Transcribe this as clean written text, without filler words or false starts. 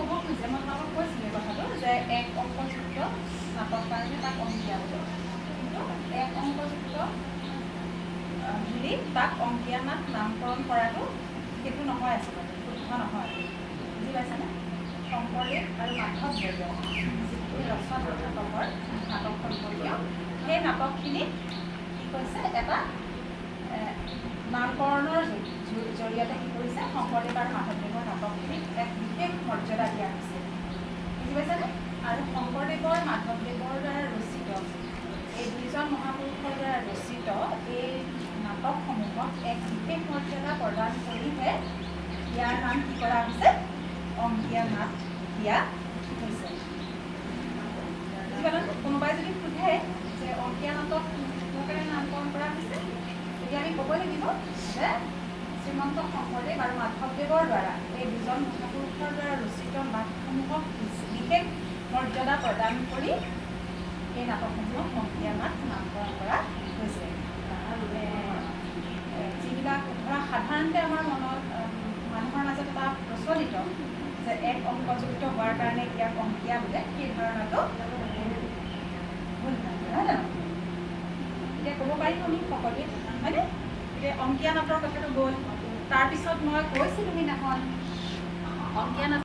ক'ব খুজিছে, মই তোমালোকক কৈছিলোঁ কথাটো যে এক অংকযুক্ত নাটক কাৰণে তাক অংকীয়া বোলে, কিন্তু এক অংকযুক্ত বুলি তাক অংকীয়া নাট নামকৰণ কৰাটো সেইটো নহয়, আচলতে শুদ্ধ নহয়। বুজি পাইছেনে? শংকৰদেৱ আৰু মাধৱদেৱে যিখিনি ৰচনা নাটকৰ নাটক সম্পৰ্কীয় সেই নাটকখিনি কি কৈছে, এটা নামকৰণৰ জৰিয়তে কি কৰিছে, শংকৰদেৱ আৰু মাধৱদেৱৰ নাটকখিনিক এক বিশেষ মৰ্যাদা দিয়া হৈছে। বুজি পাইছেনে? আৰু শংকৰদেৱৰ মাধৱদেৱৰ দ্বাৰা ৰচিত, এই দুইজন মহাপুৰুষৰ দ্বাৰা ৰচিত এই নাটকসমূহক এক বিশেষ মৰ্যাদা প্ৰদান কৰিহে ইয়াৰ নাম কি কৰা হৈছে, অংকীয়া নাট দিয়া হৈছে। বুজি পালানে? কোনোবাই যদি সোধে যে অংকীয়া নাটক কিহৰ নামকৰণ কৰা হৈছে, তেতিয়া আমি ক'ব লাগিব যে শ্ৰীমন্ত শংকৰদেৱ আৰু মাধৱদেৱৰ দ্বাৰা এই দুজন মহাপুৰুষৰ দ্বাৰা ৰচিত নাটসমূহক বিশেষ মৰ্যাদা প্ৰদান কৰি এই নাটকসমূহক অংকীয়া নাট নামকৰণ কৰা হৈছে। যিবিলাক ধৰা সাধাৰণতে আমাৰ মনত মানুহৰ মাজত এটা প্ৰচলিত যে এক অংকযুক্ত হোৱাৰ কাৰণে ইয়াক অংকীয়া বোলে, সেই ধাৰণাটো ভুল নহয় জানো? এতিয়া ক'ব পাৰিম আমি সকলোৱে, হয়নে? এতিয়া অংকীয়া নাটৰ কথাটো গ'ল, তাৰপিছত মই কৈছিলোঁ সেইদিনাখন অংকীয়া নাট